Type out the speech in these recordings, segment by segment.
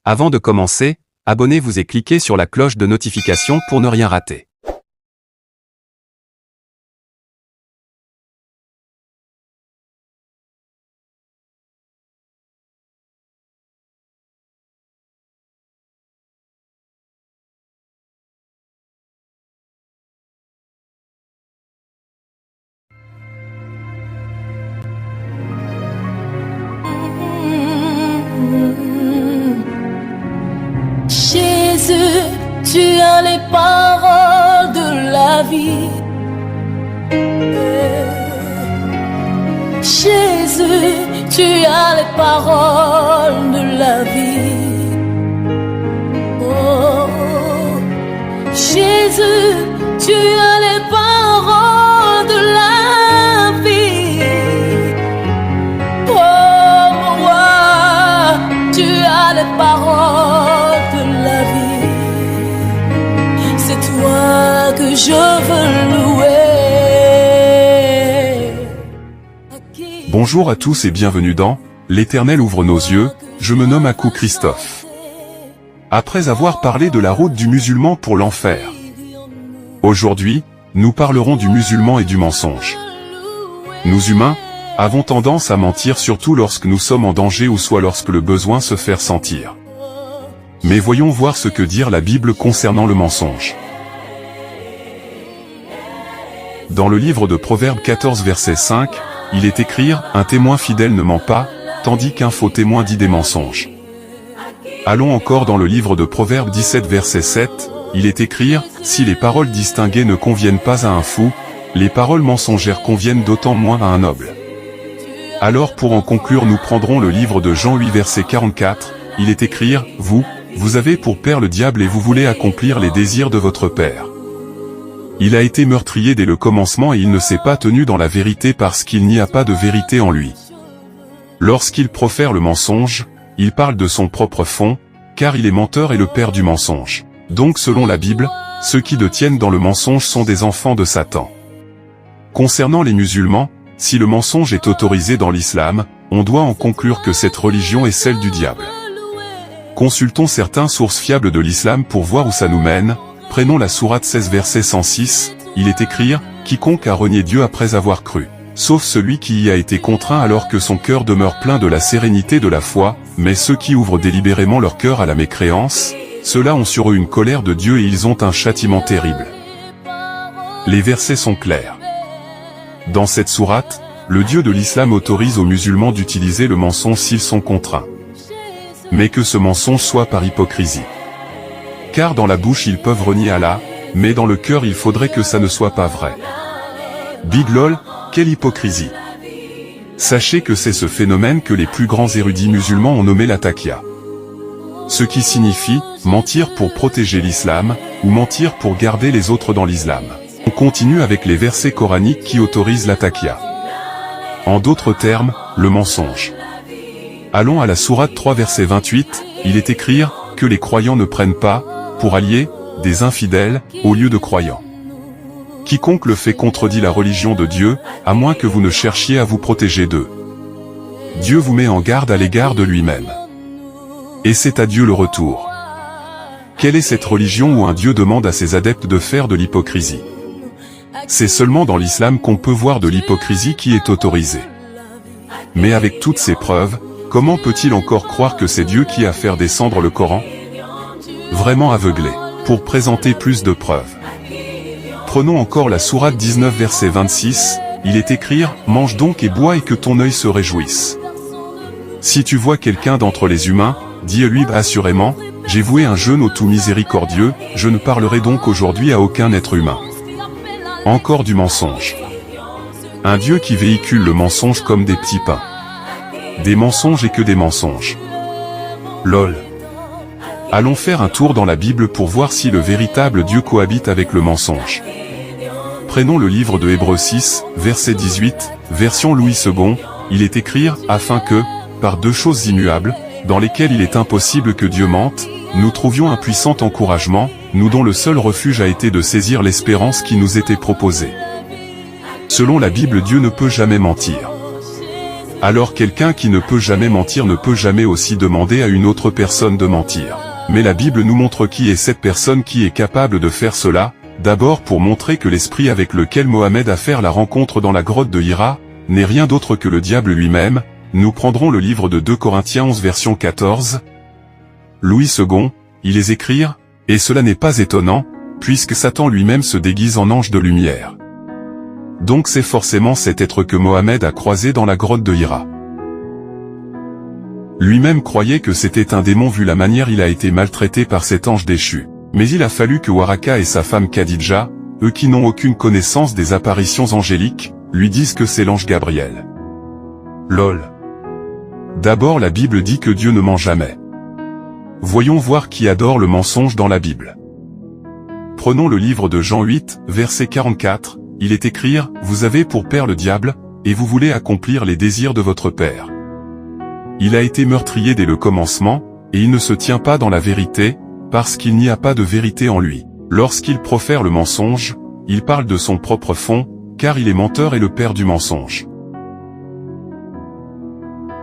Avant de commencer, abonnez-vous et cliquez sur la cloche de notification pour ne rien rater. Jésus, tu as les paroles de la vie. Jésus, tu as les paroles de la vie. Oh, Jésus, tu as les paroles de la vie. Oh, moi, tu as les paroles de la vie. C'est toi que je veux louer. Bonjour à tous et bienvenue dans L'Éternel ouvre nos yeux, je me nomme Akou Christophe. Après avoir parlé de la route du musulman pour l'enfer, aujourd'hui, nous parlerons du musulman et du mensonge. Nous humains, avons tendance à mentir surtout lorsque nous sommes en danger ou soit lorsque le besoin se fait sentir. Mais voyons voir ce que dit la Bible concernant le mensonge. Dans le livre de Proverbes 14 verset 5, il est écrit « Un témoin fidèle ne ment pas, tandis qu'un faux témoin dit des mensonges ». Allons encore dans le livre de Proverbes 17 verset 7, il est écrit « Si les paroles distinguées ne conviennent pas à un fou, les paroles mensongères conviennent d'autant moins à un noble ». Alors pour en conclure nous prendrons le livre de Jean 8 verset 44, il est écrit « Vous avez pour père le diable et vous voulez accomplir les désirs de votre père. Il a été meurtrier dès le commencement et il ne s'est pas tenu dans la vérité parce qu'il n'y a pas de vérité en lui. Lorsqu'il profère le mensonge, il parle de son propre fond, car il est menteur et le père du mensonge. Donc selon la Bible, ceux qui détiennent dans le mensonge sont des enfants de Satan. Concernant les musulmans, si le mensonge est autorisé dans l'islam, on doit en conclure que cette religion est celle du diable. Consultons certaines sources fiables de l'islam pour voir où ça nous mène. Prenons la sourate 16 verset 106, il est écrit « Quiconque a renié Dieu après avoir cru, sauf celui qui y a été contraint alors que son cœur demeure plein de la sérénité de la foi, mais ceux qui ouvrent délibérément leur cœur à la mécréance, ceux-là ont sur eux une colère de Dieu et ils ont un châtiment terrible. » Les versets sont clairs. Dans cette sourate, le Dieu de l'islam autorise aux musulmans d'utiliser le mensonge s'ils sont contraints. Mais que ce mensonge soit par hypocrisie. Car dans la bouche ils peuvent renier Allah, mais dans le cœur il faudrait que ça ne soit pas vrai. Big lol, quelle hypocrisie. Sachez que c'est ce phénomène que les plus grands érudits musulmans ont nommé la taqiyya. Ce qui signifie, mentir pour protéger l'islam, ou mentir pour garder les autres dans l'islam. On continue avec les versets coraniques qui autorisent la taqiyya. En d'autres termes, le mensonge. Allons à la sourate 3 verset 28, il est écrit que les croyants ne prennent pas, pour alliés, des infidèles, au lieu de croyants. Quiconque le fait contredit la religion de Dieu, à moins que vous ne cherchiez à vous protéger d'eux. Dieu vous met en garde à l'égard de lui-même. Et c'est à Dieu le retour. Quelle est cette religion où un Dieu demande à ses adeptes de faire de l'hypocrisie? C'est seulement dans l'islam qu'on peut voir de l'hypocrisie qui est autorisée. Mais avec toutes ces preuves, comment peut-il encore croire que c'est Dieu qui a fait descendre le Coran? Vraiment aveuglé, pour présenter plus de preuves. Prenons encore la sourate 19 verset 26, il est écrit « Mange donc et bois et que ton œil se réjouisse. » Si tu vois quelqu'un d'entre les humains, dis-lui assurément, j'ai voué un jeûne au tout miséricordieux, je ne parlerai donc aujourd'hui à aucun être humain. Encore du mensonge. Un Dieu qui véhicule le mensonge comme des petits pains. Des mensonges et que des mensonges. Lol. Allons faire un tour dans la Bible pour voir si le véritable Dieu cohabite avec le mensonge. Prenons le livre de Hébreux 6, verset 18, version Louis II, il est écrit « Afin que, par deux choses immuables, dans lesquelles il est impossible que Dieu mente, nous trouvions un puissant encouragement, nous dont le seul refuge a été de saisir l'espérance qui nous était proposée. » Selon la Bible, Dieu ne peut jamais mentir. Alors quelqu'un qui ne peut jamais mentir ne peut jamais aussi demander à une autre personne de mentir. Mais la Bible nous montre qui est cette personne qui est capable de faire cela, d'abord pour montrer que l'esprit avec lequel Mohamed a fait la rencontre dans la grotte de Hira, n'est rien d'autre que le diable lui-même. Nous prendrons le livre de 2 Corinthiens 11 version 14. Louis II, il les écrire, et cela n'est pas étonnant, puisque Satan lui-même se déguise en ange de lumière. Donc c'est forcément cet être que Mohamed a croisé dans la grotte de Hira. Lui-même croyait que c'était un démon vu la manière il a été maltraité par cet ange déchu. Mais il a fallu que Waraka et sa femme Khadija, eux qui n'ont aucune connaissance des apparitions angéliques, lui disent que c'est l'ange Gabriel. Lol. D'abord la Bible dit que Dieu ne ment jamais. Voyons voir qui adore le mensonge dans la Bible. Prenons le livre de Jean 8, verset 44, il est écrit « Vous avez pour père le diable, et vous voulez accomplir les désirs de votre père. » Il a été meurtrier dès le commencement, et il ne se tient pas dans la vérité, parce qu'il n'y a pas de vérité en lui. Lorsqu'il profère le mensonge, il parle de son propre fond, car il est menteur et le père du mensonge.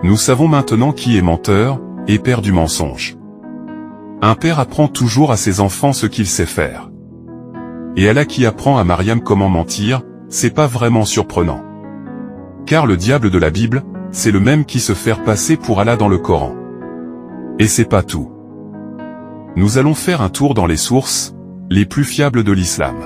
Nous savons maintenant qui est menteur, et père du mensonge. Un père apprend toujours à ses enfants ce qu'il sait faire. Et Allah qui apprend à Mariam comment mentir, c'est pas vraiment surprenant. Car le diable de la Bible, c'est le même qui se fait passer pour Allah dans le Coran. Et c'est pas tout. Nous allons faire un tour dans les sources, les plus fiables de l'islam.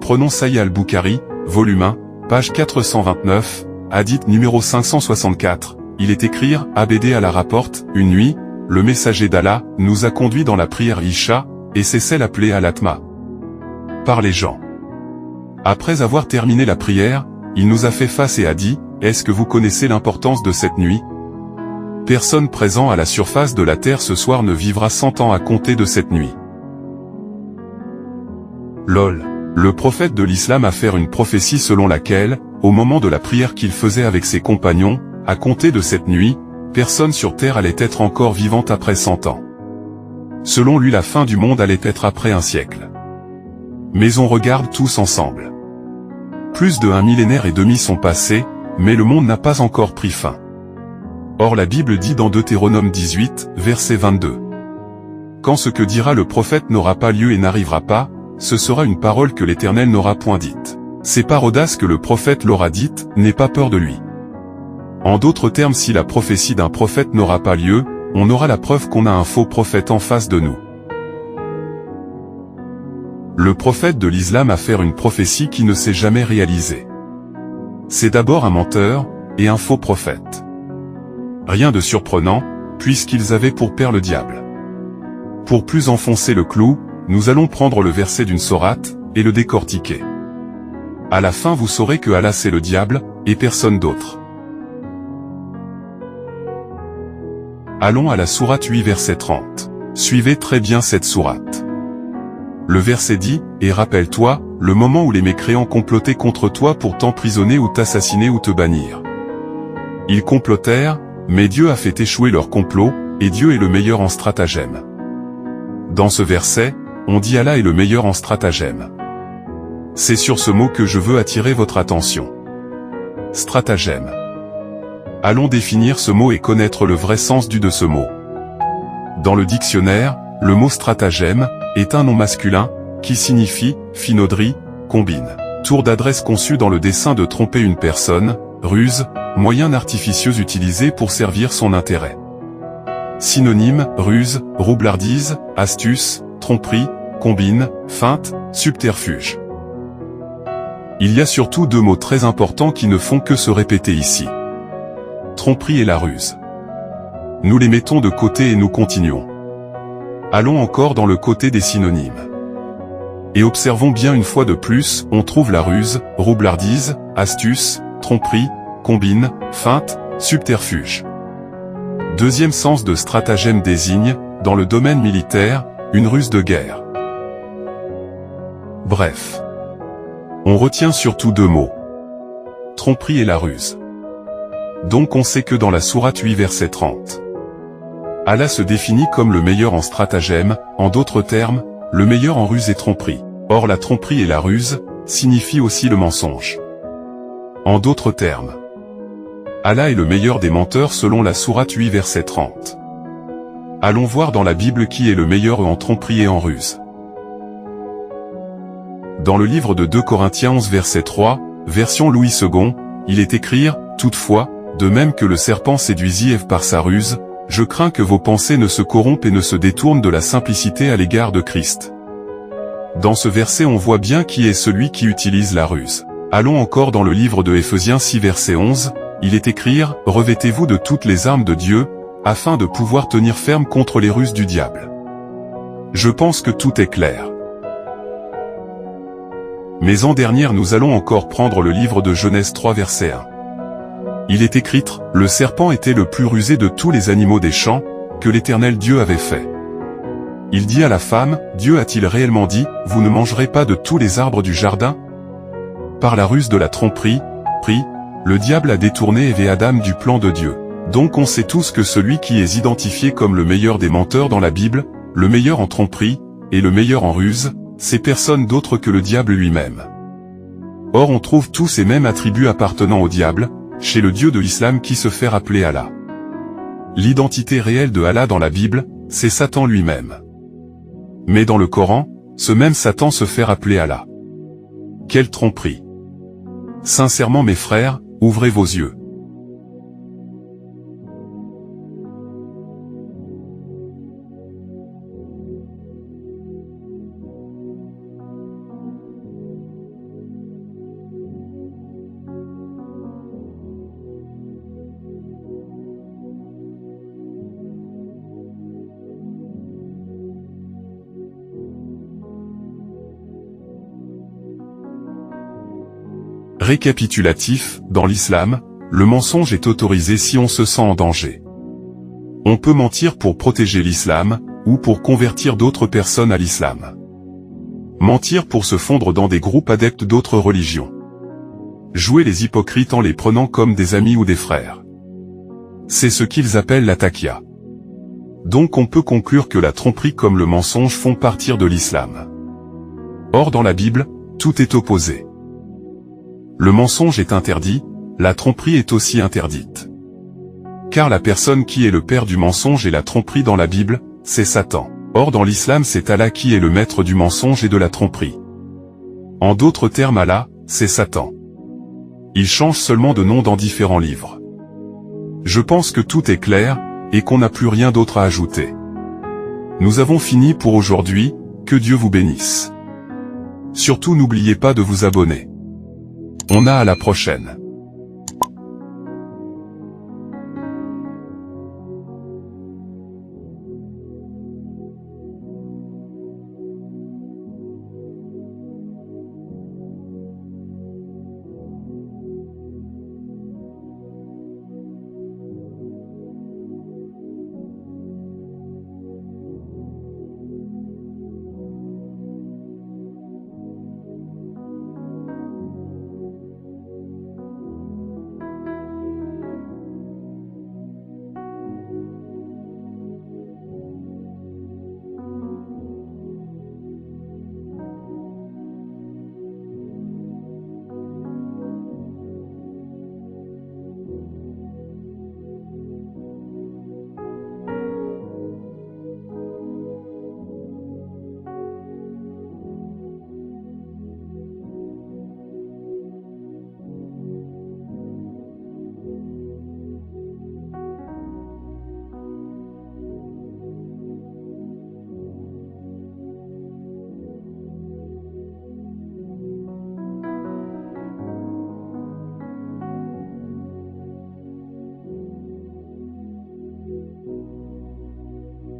Prenons Sahih al-Bukhari, volume 1, page 429, hadith numéro 564, il est écrit, Abd Allah rapporte, une nuit, le messager d'Allah nous a conduits dans la prière Isha, et c'est celle appelée Al-Atma par les gens. Après avoir terminé la prière, il nous a fait face et a dit, est-ce que vous connaissez l'importance de cette nuit? Personne présent à la surface de la terre ce soir ne vivra 100 ans à compter de cette nuit. Lol. Le prophète de l'islam a fait une prophétie selon laquelle, au moment de la prière qu'il faisait avec ses compagnons, à compter de cette nuit, personne sur terre allait être encore vivante après 100 ans. Selon lui la fin du monde allait être après un siècle. Mais on regarde tous ensemble. Plus de 1 millénaire et demi sont passés, mais le monde n'a pas encore pris fin. Or la Bible dit dans Deutéronome 18, verset 22. Quand ce que dira le prophète n'aura pas lieu et n'arrivera pas, ce sera une parole que l'Éternel n'aura point dite. C'est par audace que le prophète l'aura dite, n'aie pas peur de lui. En d'autres termes, si la prophétie d'un prophète n'aura pas lieu, on aura la preuve qu'on a un faux prophète en face de nous. Le prophète de l'islam a fait une prophétie qui ne s'est jamais réalisée. C'est d'abord un menteur, et un faux prophète. Rien de surprenant, puisqu'ils avaient pour père le diable. Pour plus enfoncer le clou, nous allons prendre le verset d'une sourate, et le décortiquer. À la fin vous saurez que Allah c'est le diable, et personne d'autre. Allons à la sourate 8 verset 30. Suivez très bien cette sourate. Le verset dit, « Et rappelle-toi, le moment où les mécréants complotaient contre toi pour t'emprisonner ou t'assassiner ou te bannir. Ils complotèrent, mais Dieu a fait échouer leur complot, et Dieu est le meilleur en stratagème. » Dans ce verset, on dit Allah est le meilleur en stratagème. C'est sur ce mot que je veux attirer votre attention. Stratagème. Allons définir ce mot et connaître le vrai sens de ce mot. Dans le dictionnaire, le mot stratagème est un nom masculin, qui signifie finauderie, combine. Tour d'adresse conçu dans le dessein de tromper une personne, ruse, moyen artificieux utilisé pour servir son intérêt. Synonyme, ruse, roublardise, astuce, tromperie, combine, feinte, subterfuge. Il y a surtout deux mots très importants qui ne font que se répéter ici. Tromperie et la ruse. Nous les mettons de côté et nous continuons. Allons encore dans le côté des synonymes. Et observons bien une fois de plus, on trouve la ruse, roublardise, astuce, tromperie, combine, feinte, subterfuge. Deuxième sens de stratagème désigne, dans le domaine militaire, une ruse de guerre. Bref. On retient surtout deux mots. Tromperie et la ruse. Donc on sait que dans la sourate 8 verset 30. Allah se définit comme le meilleur en stratagème, en d'autres termes, le meilleur en ruse et tromperie. Or la tromperie et la ruse, signifient aussi le mensonge. En d'autres termes, Allah est le meilleur des menteurs selon la sourate 8 verset 30. Allons voir dans la Bible qui est le meilleur en tromperie et en ruse. Dans le livre de 2 Corinthiens 11 verset 3, version Louis II, il est écrit « Toutefois, de même que le serpent séduisit Ève par sa ruse, je crains que vos pensées ne se corrompent et ne se détournent de la simplicité à l'égard de Christ. » Dans ce verset on voit bien qui est celui qui utilise la ruse. Allons encore dans le livre de Éphésiens 6 verset 11, il est écrit « Revêtez-vous de toutes les armes de Dieu, afin de pouvoir tenir ferme contre les ruses du diable. » Je pense que tout est clair. Mais en dernière nous allons encore prendre le livre de Genèse 3 verset 1. Il est écrit « Le serpent était le plus rusé de tous les animaux des champs, que l'Éternel Dieu avait fait. Il dit à la femme, Dieu a-t-il réellement dit, vous ne mangerez pas de tous les arbres du jardin? Par la ruse de la tromperie, le diable a détourné Ève et Adam du plan de Dieu. Donc on sait tous que celui qui est identifié comme le meilleur des menteurs dans la Bible, le meilleur en tromperie, et le meilleur en ruse, c'est personne d'autre que le diable lui-même. Or on trouve tous ces mêmes attributs appartenant au diable, chez le Dieu de l'islam qui se fait rappeler Allah. L'identité réelle de Allah dans la Bible, c'est Satan lui-même. Mais dans le Coran, ce même Satan se fait rappeler Allah. Quelle tromperie! Sincèrement mes frères, ouvrez vos yeux. Récapitulatif, dans l'islam, le mensonge est autorisé si on se sent en danger. On peut mentir pour protéger l'islam, ou pour convertir d'autres personnes à l'islam. Mentir pour se fondre dans des groupes adeptes d'autres religions. Jouer les hypocrites en les prenant comme des amis ou des frères. C'est ce qu'ils appellent la taqiyya. Donc on peut conclure que la tromperie comme le mensonge font partir de l'islam. Or dans la Bible, tout est opposé. Le mensonge est interdit, la tromperie est aussi interdite. Car la personne qui est le père du mensonge et la tromperie dans la Bible, c'est Satan. Or dans l'islam c'est Allah qui est le maître du mensonge et de la tromperie. En d'autres termes Allah, c'est Satan. Il change seulement de nom dans différents livres. Je pense que tout est clair, et qu'on n'a plus rien d'autre à ajouter. Nous avons fini pour aujourd'hui, que Dieu vous bénisse. Surtout n'oubliez pas de vous abonner. On a à la prochaine.